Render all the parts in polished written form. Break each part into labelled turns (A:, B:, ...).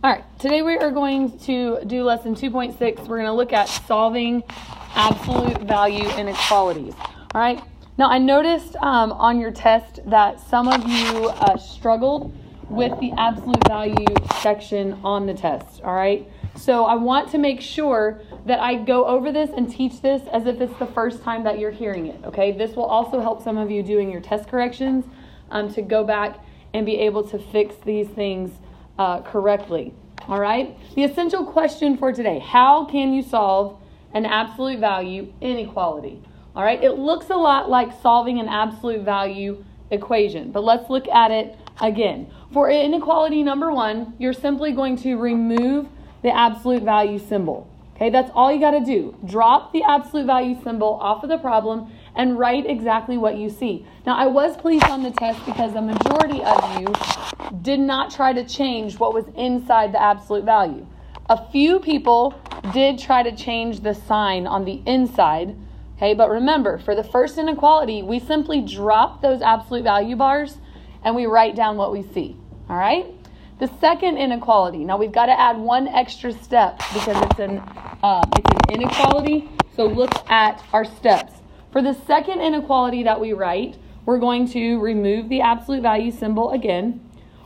A: All right, today we are going to do lesson 2.6. We're going to look at solving absolute value inequalities. All right, now I noticed on your test that some of you struggled with the absolute value section on the test. All right, so I want to make sure that I go over this and teach this as if it's the first time that you're hearing it. Okay, this will also help some of you doing your test corrections to go back and be able to fix these things correctly. All right. The essential question for today: how can you solve an absolute value inequality? All right. It looks a lot like solving an absolute value equation, but let's look at it again. For inequality number 1, you're simply going to remove the absolute value symbol. Okay, that's all you got to do. Drop the absolute value symbol off of the problem and write exactly what you see. Now, I was pleased on the test because a majority of you did not try to change what was inside the absolute value. A few people did try to change the sign on the inside. Okay, but remember, for the first inequality, we simply drop those absolute value bars and we write down what we see. All right? The second inequality, now we've got to add one extra step because it's an inequality, so look at our steps. For the second inequality that we write, we're going to remove the absolute value symbol again.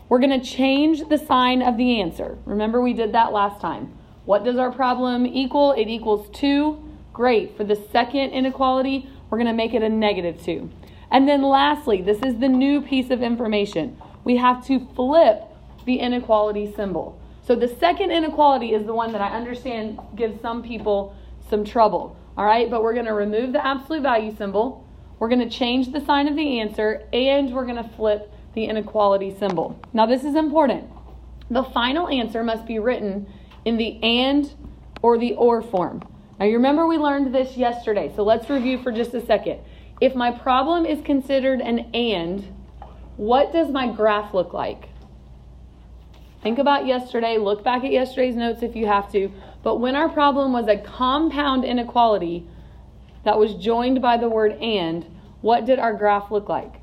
A: We're going to change the sign of the answer. Remember, we did that last time. What does our problem equal? It equals 2. Great. For the second inequality, we're going to make it a -2. And then lastly, this is the new piece of information. We have to flip the inequality symbol. So the second inequality is the one that I understand gives some people some trouble. All right, but we're going to remove the absolute value symbol. We're going to change the sign of the answer, and we're going to flip the inequality symbol. Now this is important. The final answer must be written in the and or the or form. Now you remember we learned this yesterday, so let's review for just a second. If my problem is considered an and, what does my graph look like? Think about yesterday, look back at yesterday's notes if you have to, but when our problem was a compound inequality that was joined by the word and, what did our graph look like?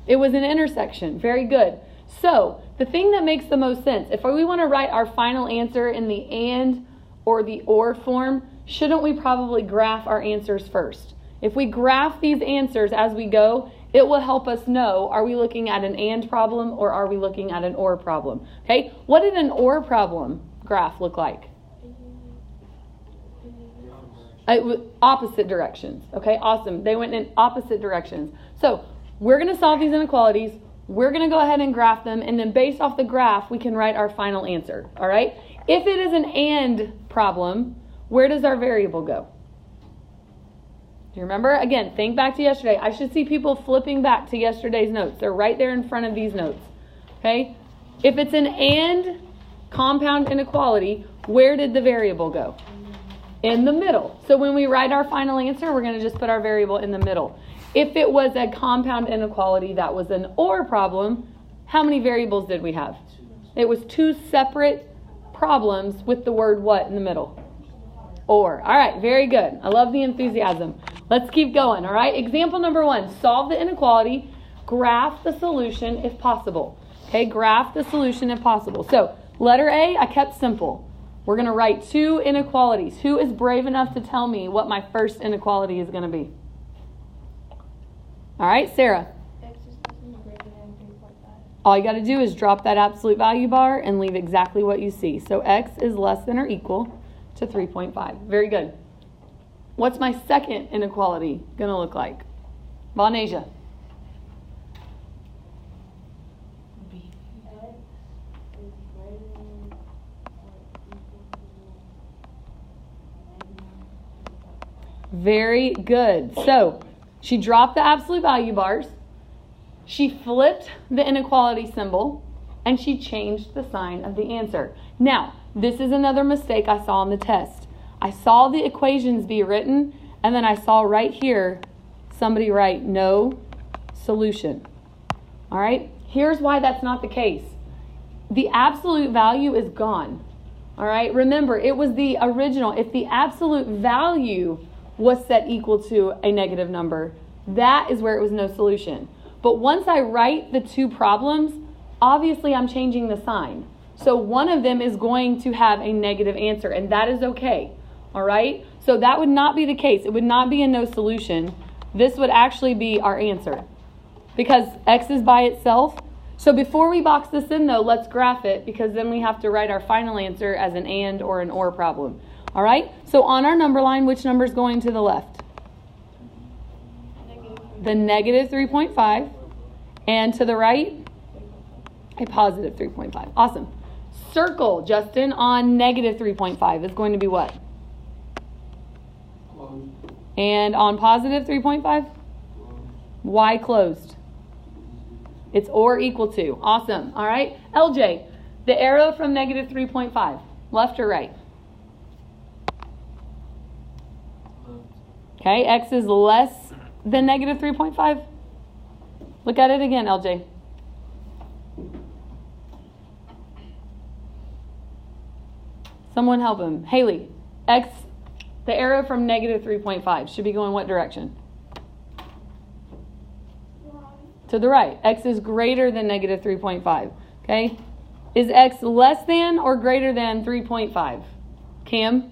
A: It was an intersection. Very good. So, the thing that makes the most sense, if we want to write our final answer in the and or the or form, shouldn't we probably graph our answers first? If we graph these answers as we go, it will help us know, are we looking at an and problem or are we looking at an or problem? Okay, what did an or problem graph look like? Opposite directions. Okay, awesome. They went in opposite directions. So we're going to solve these inequalities. We're going to go ahead and graph them, and then based off the graph, we can write our final answer. All right? If it is an and problem, where does our variable go? Do you remember? Again, think back to yesterday. I should see people flipping back to yesterday's notes. They're right there in front of these notes. Okay? If it's an and compound inequality, where did the variable go? In the middle. So when we write our final answer, we're going to just put our variable in the middle. If it was a compound inequality that was an or problem, how many variables did we have? It was 2 separate problems with the word what in the middle? Or. All right, very good. I love the enthusiasm. Let's keep going, all right? Example number 1, solve the inequality, graph the solution if possible. Okay, graph the solution if possible. So, letter A, I kept simple. We're going to write 2 inequalities. Who is brave enough to tell me what my first inequality is going to be? All right, Sarah.
B: X is less than or greater than 3.5.
A: All you got to do is drop that absolute value bar and leave exactly what you see. So, X is less than or equal to 3.5. Very good. What's my second inequality going to look like? Vonasia.
B: B. X is greater than or equal to
A: Very good. So, she dropped the absolute value bars, she flipped the inequality symbol, and she changed the sign of the answer. Now, this is another mistake I saw on the test. I saw the equations be written, and then I saw right here somebody write no solution. All right? Here's why that's not the case. The absolute value is gone. All right? Remember, it was the original. If the absolute value was set equal to a negative number, that is where it was no solution. But once I write the 2 problems, obviously I'm changing the sign. So one of them is going to have a negative answer, and that is okay. All right? So that would not be the case. It would not be a no solution. This would actually be our answer because x is by itself. So before we box this in, though, let's graph it because then we have to write our final answer as an and or an or problem. All right? So on our number line, which number is going to the left? The negative 3.5. And to the right, a positive 3.5. Awesome. Circle, Justin, on negative 3.5 is going to be what?
C: Closed.
A: And on positive 3.5? Why closed? It's or equal to. Awesome. All right. LJ, the arrow from negative 3.5, left or right?
C: Left.
A: Okay. X is less than negative 3.5. Look at it again, LJ. Someone help him. Haley, X, the arrow from negative 3.5 should be going what direction? To the right. X is greater than negative 3.5. Okay? Is X less than or greater than 3.5? Cam?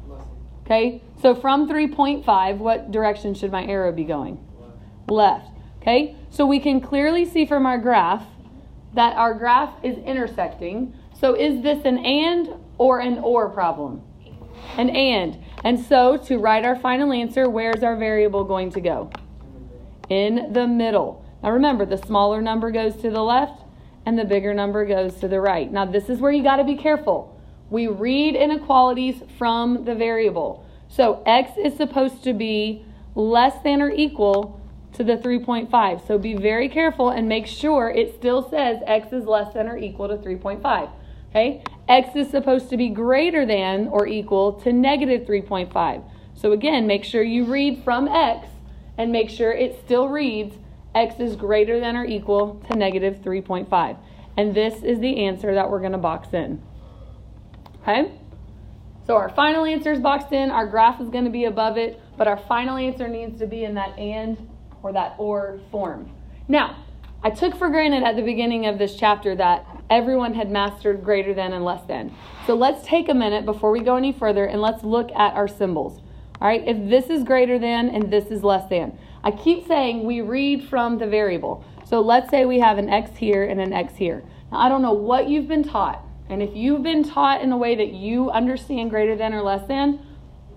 C: Less.
A: Okay? So from 3.5, what direction should my arrow be going? Left. Okay? So we can clearly see from our graph that our graph is intersecting. So is this an and or an or problem? An and. And so to write our final answer, where's our variable going to go? In the middle. Now remember, the smaller number goes to the left and the bigger number goes to the right. Now this is where you got to be careful. We read inequalities from the variable. So x is supposed to be less than or equal to the 3.5. So be very careful and make sure it still says x is less than or equal to 3.5. Okay? X is supposed to be greater than or equal to negative 3.5. So again, make sure you read from x and make sure it still reads x is greater than or equal to negative 3.5. And this is the answer that we're going to box in. Okay? So our final answer is boxed in. Our graph is going to be above it. But our final answer needs to be in that and or that or form. Now, I took for granted at the beginning of this chapter that everyone had mastered greater than and less than. So let's take a minute before we go any further and let's look at our symbols. All right, if this is greater than and this is less than. I keep saying we read from the variable. So let's say we have an x here and an x here. Now, I don't know what you've been taught. And if you've been taught in a way that you understand greater than or less than,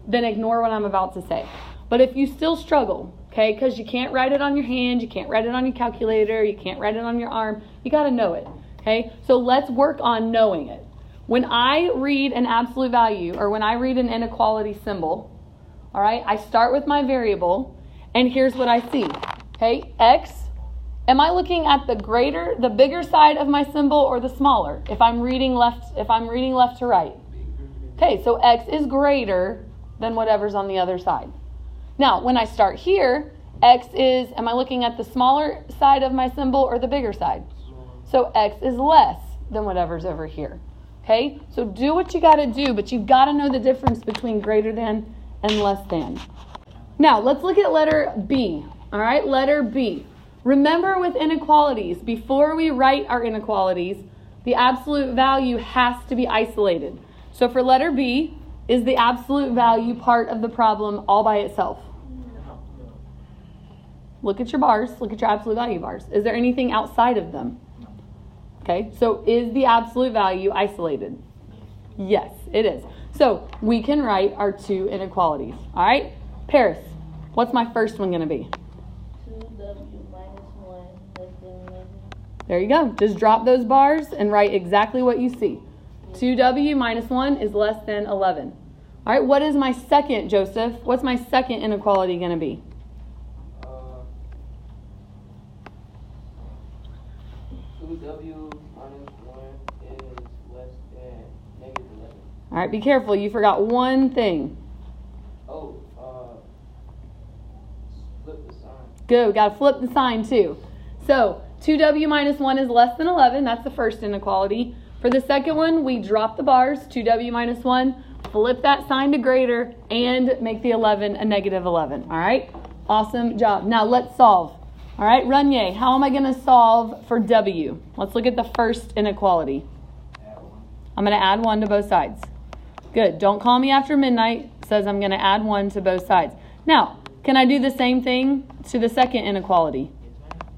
A: then ignore what I'm about to say. But if you still struggle, okay, because you can't write it on your hand, you can't write it on your calculator, you can't write it on your arm, you got to know it, okay? So let's work on knowing it. When I read an absolute value or when I read an inequality symbol, all right, I start with my variable, and here's what I see, okay? X, am I looking at the bigger side of my symbol or the smaller? If I'm reading left to right. Okay, so X is greater than whatever's on the other side. Now, when I start here, X is, am I looking at the smaller side of my symbol or the bigger side? So X is less than whatever's over here. Okay, so do what you got to do, but you've got to know the difference between greater than and less than. Now, let's look at letter B. All right, letter B. Remember with inequalities, before we write our inequalities, the absolute value has to be isolated. So for letter B, is the absolute value part of the problem all by itself? Look at your bars. Look at your absolute value bars. Is there anything outside of them? Okay, so is the absolute value isolated? Yes, it is. So we can write our two inequalities. All right, Paris, what's my first one going to be?
B: 2w minus 1 less than 11.
A: There you go. Just drop those bars and write exactly what you see. 2w minus 1 is less than 11. All right, what is my second, Joseph? What's my second inequality going to be?
C: 2w minus 1 is less than negative 11.
A: All right, be careful. You forgot one thing.
C: Flip the sign.
A: Good. Got to flip the sign too. So 2w minus 1 is less than 11. That's the first inequality. For the second one, we drop the bars, 2w minus 1, flip that sign to greater, and make the 11 a negative 11. All right? Awesome job. Now let's solve. All right, Runye, how am I going to solve for W? Let's look at the first inequality. I'm going to add 1 to both sides. Good. Don't call me after midnight. It says I'm going to add 1 to both sides. Now, can I do the same thing to the second inequality?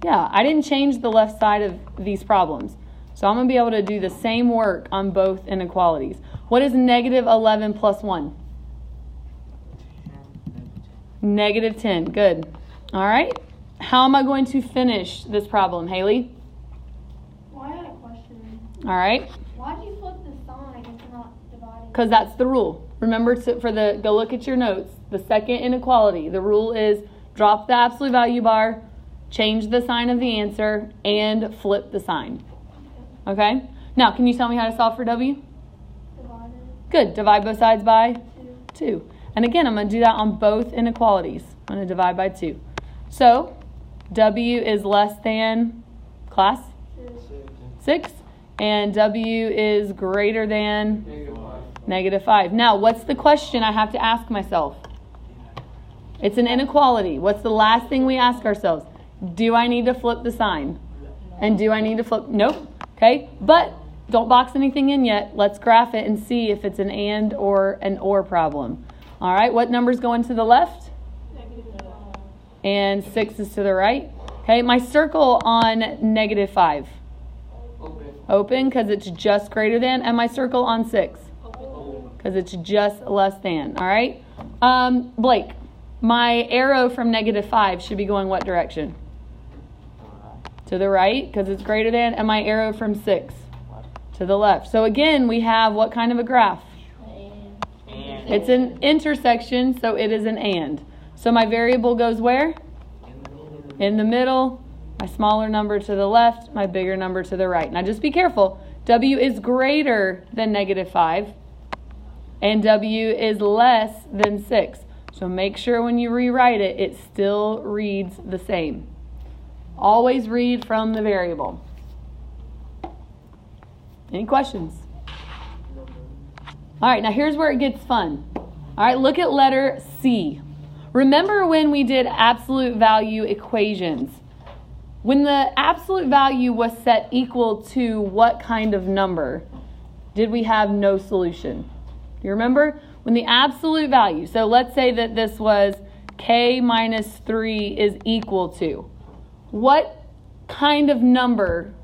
A: Yeah, I didn't change the left side of these problems. So I'm going to be able to do the same work on both inequalities. What is negative 11 plus 1? Negative 10. Good. All right. How am I going to finish this problem, Haley?
B: Well, I had a question.
A: All right.
B: Why'd you flip the sign if you're not dividing?
A: Because that's the rule. Remember, go look at your notes. The second inequality, the rule is drop the absolute value bar, change the sign of the answer, and flip the sign. Okay? Now, can you tell me how to solve for W?
B: Divided.
A: Good. Divide both sides by
B: 2.
A: 2. And again, I'm going to do that on both inequalities. I'm going to divide by 2. So, W is less than, class? 6. And W is greater than negative 5. Now, what's the question I have to ask myself? It's an inequality. What's the last thing we ask ourselves? Do I need to flip the sign? And do I need to flip? Nope. Okay. But don't box anything in yet. Let's graph it and see if it's an and or an or problem. All right. What number's going to the left? And 6 is to the right. Okay. My circle on negative 5. Open because it's just greater than. And my circle on 6. Because it's just less than. All right. Blake, my arrow from negative 5 should be going what direction? To the right because it's greater than. And my arrow from 6 to the left. So again, we have what kind of a graph? It's an intersection, so it is an and. So my variable goes where? In the middle. My smaller number to the left, my bigger number to the right. Now just be careful. W is greater than negative 5. And W is less than 6. So make sure when you rewrite it, it still reads the same. Always read from the variable. Any questions? All right, now here's where it gets fun. All right, look at letter C. Remember when we did absolute value equations? When the absolute value was set equal to what kind of number? Did we have no solution? Do you remember? When the absolute value, so let's say that this was k minus 3 is equal to. What kind of number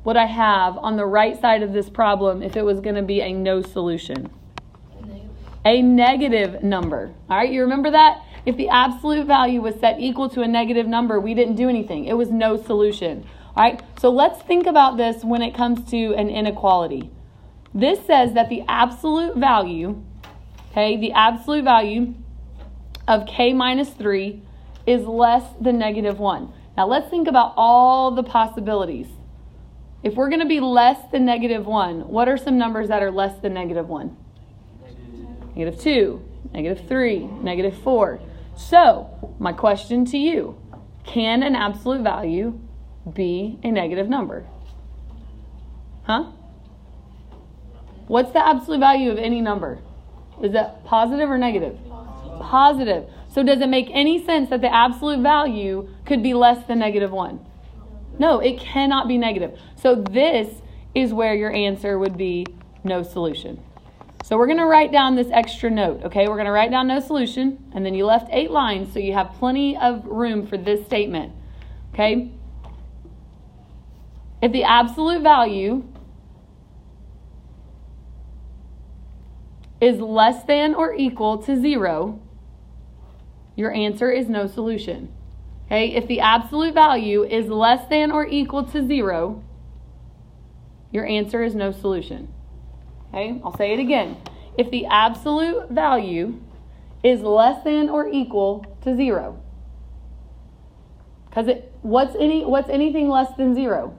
A: would I have on the right side of this problem if it was going to be a no solution? A negative number. All right, you remember that? If the absolute value was set equal to a negative number, we didn't do anything. It was no solution. All right, so let's think about this when it comes to an inequality. This says that the absolute value, okay, the absolute value of k minus 3 is less than negative 1. Now let's think about all the possibilities. If we're going to be less than negative 1, what are some numbers that are less than negative 1? Negative 2, negative 3, negative 4. So, my question to you, can an absolute value be a negative number? Huh? What's the absolute value of any number? Is it positive or negative? Positive. So does it make any sense that the absolute value could be less than negative 1? No, it cannot be negative. So this is where your answer would be no solution. So we're going to write down this extra note, okay? We're going to write down no solution, and then you left 8 lines, so you have plenty of room for this statement, okay? If the absolute value is less than or equal to 0, your answer is no solution. Okay, if the absolute value is less than or equal to 0, your answer is no solution. Okay, I'll say it again. If the absolute value is less than or equal to 0, because what's anything less than 0?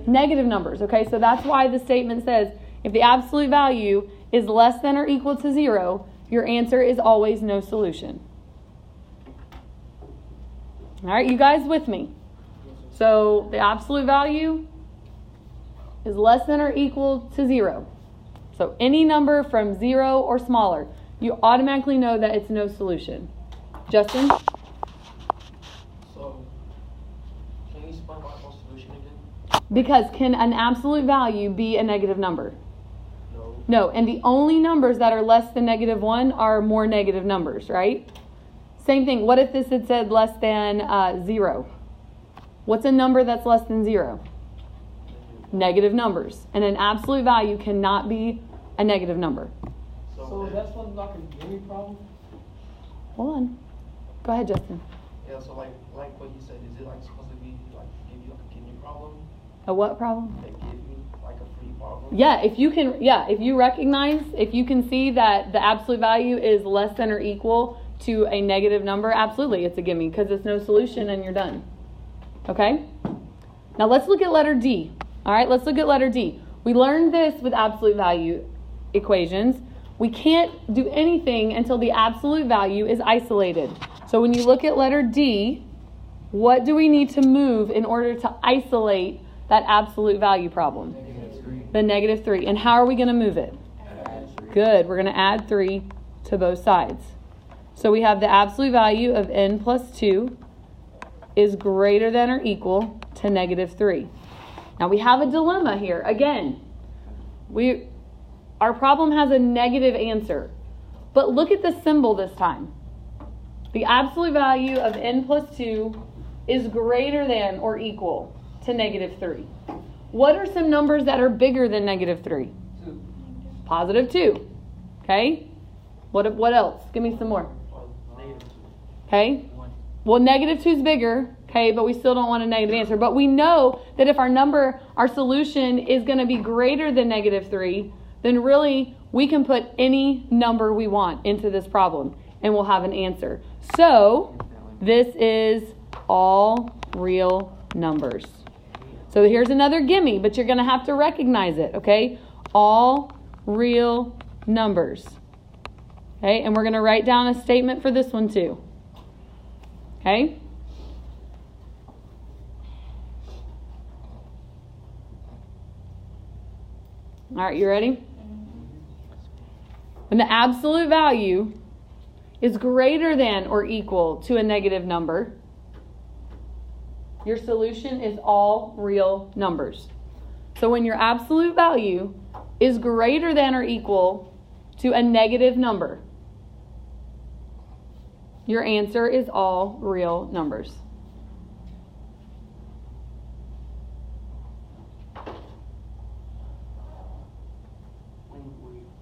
A: Negative numbers. Okay, so that's why the statement says if the absolute value is less than or equal to 0, your answer is always no solution. All right, you guys with me? So the absolute value is less than or equal to 0. So any number from 0 or smaller, you automatically know that it's no solution. Justin?
C: So
A: Because can an absolute value be a negative number?
C: No.
A: No, and the only numbers that are less than -1 are more negative numbers, right? Same thing. What if this had said less than 0? What's a number that's less than 0? Negative numbers. And an absolute value cannot be a negative number.
D: So that's one like a gimme problem?
A: Hold on. Go ahead, Justin.
D: Yeah, so like what you said, is it like supposed to be like give you like a gimme problem?
A: A what problem?
D: Like give me like a free problem?
A: Yeah, if you recognize, if you can see that the absolute value is less than or equal to a negative number, absolutely, it's a gimme because it's no solution and you're done. Okay? Now let's look at letter D. All right, let's look at letter D. We learned this with absolute value equations. We can't do anything until the absolute value is isolated. So when you look at letter D, what do we need to move in order to isolate that absolute value problem? The -3. And how are we going to move it? Good. We're going to add 3 to both sides. So we have the absolute value of n plus 2 is greater than or equal to -3. Now we have a dilemma here. Again, our problem has a negative answer. But look at the symbol this time. The absolute value of n plus 2 is greater than or equal to -3. What are some numbers that are bigger than -3?
C: 2.
A: Positive 2. Okay? What else? Give me some more.
C: Negative 2.
A: Okay? Well, -2 is bigger, okay, but we still don't want a negative answer. But we know that if our solution is going to be greater than -3, then really we can put any number we want into this problem and we'll have an answer. So this is all real numbers. So here's another gimme, but you're going to have to recognize it, okay? All real numbers. Okay, and we're going to write down a statement for this one too. Okay? All right, you ready? When the absolute value is greater than or equal to a negative number, your solution is all real numbers. So when your absolute value is greater than or equal to a negative number, your answer is all real numbers.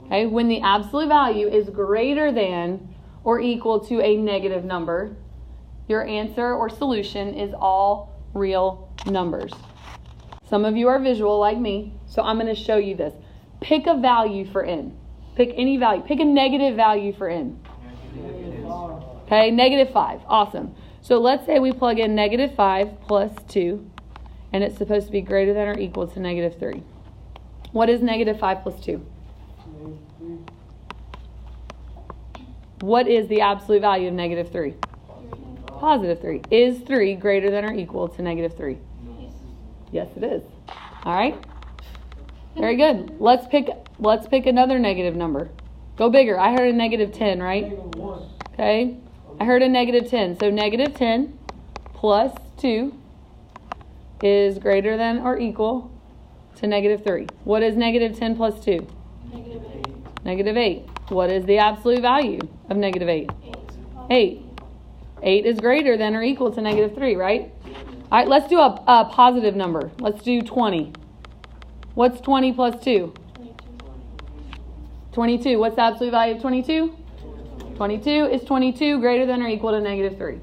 A: Okay, when the absolute value is greater than or equal to a negative number, your answer or solution is all real numbers. Some of you are visual like me, so I'm going to show you this. Pick a value for n. Pick any value. Pick a negative value for n. Okay, -5. Awesome. So let's say we plug in -5 plus 2, and it's supposed to be greater than or equal to -3. What is -5 plus 2? What is the absolute value of -3? Positive 3. Is 3 greater than or equal to -3? Yes, it is. All right. Very good. Let's pick another negative number. Go bigger. I heard a -10, right? Okay. I heard a -10. So -10 plus 2 is greater than or equal to -3. What is -10 plus 2? -8. What is the absolute value of -8? 8. 8 is greater than or equal to -3, right? All right, let's do a positive number. Let's do 20. What's 20 plus 2? 22. What's the absolute value of 22? 22 is 22 greater than or equal to -3.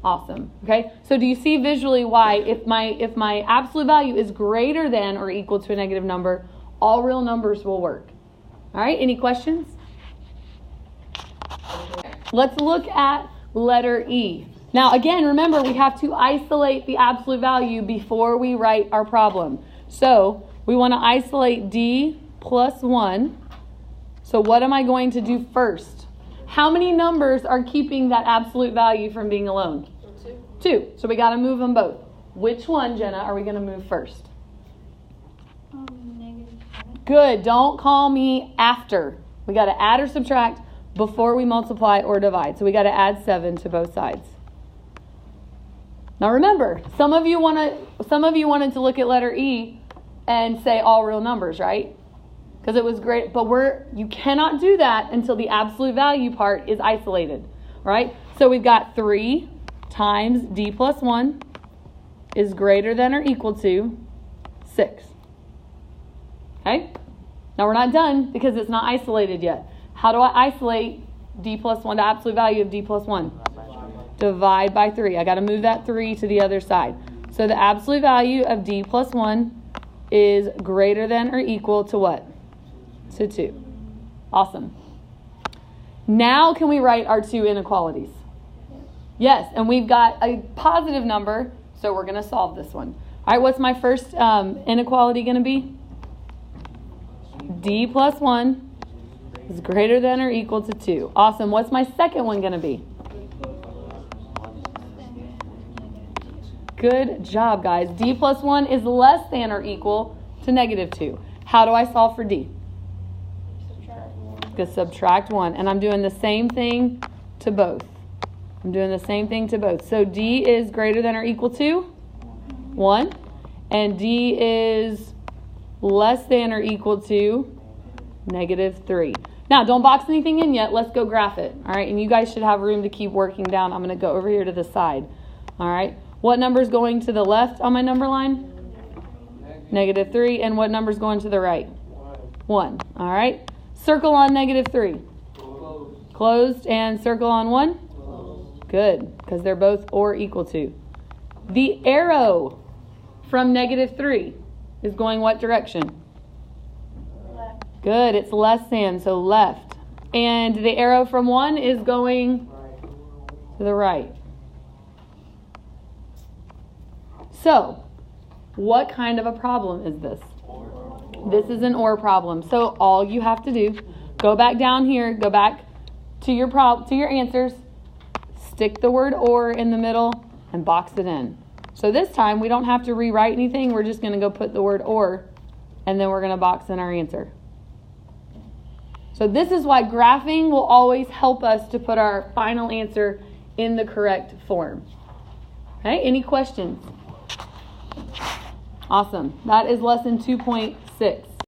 A: Awesome. Okay, so do you see visually why if my absolute value is greater than or equal to a negative number, all real numbers will work? All right, any questions? Let's look at letter E. Now again, remember we have to isolate the absolute value before we write our problem. So we want to isolate D plus 1. So what am I going to do first? How many numbers are keeping that absolute value from being alone? 2. So we got to move them both. Which one, Jenna, are we going to move first? Good. Don't call me after. We got to add or subtract before we multiply or divide. So we got to add 7 to both sides. Now remember, some of you wanted to look at letter E and say all real numbers, right? Because it was great, but you cannot do that until the absolute value part is isolated, right? So we've got 3 times D plus 1 is greater than or equal to 6. Okay? Now we're not done because it's not isolated yet. How do I isolate D plus 1, the absolute value of D plus 1? Divide by 3. I got to move that 3 to the other side. So the absolute value of D plus 1 is greater than or equal to what? To 2. Awesome. Now can we write our 2 inequalities? Yes, and we've got a positive number, so we're going to solve this one. All right, what's my first inequality going to be? D plus 1 is greater than or equal to 2. Awesome. What's my second one going to be? Good job, guys. D plus 1 is less than or equal to negative 2. How do I solve for D? Just subtract 1. And I'm doing the same thing to both. So D is greater than or equal to 1. And D is less than or equal to negative 3. Now, don't box anything in yet. Let's go graph it. All right. And you guys should have room to keep working down. I'm going to go over here to the side. All right. What number is going to the left on my number line? Negative 3. And what number is going to the right? 1. All right. Circle on negative 3. Closed. And circle on 1? Good, because they're both or equal to. The arrow from negative 3 is going what direction?
B: Left.
A: Good, it's less than, so left. And the arrow from 1 is going to the right. So, what kind of a problem is this? This is an OR problem. So all you have to do, go back down here, go back to your answers, stick the word OR in the middle, and box it in. So this time we don't have to rewrite anything. We're just going to go put the word OR, and then we're going to box in our answer. So this is why graphing will always help us to put our final answer in the correct form. Okay, any questions? Awesome. That is lesson 2.6.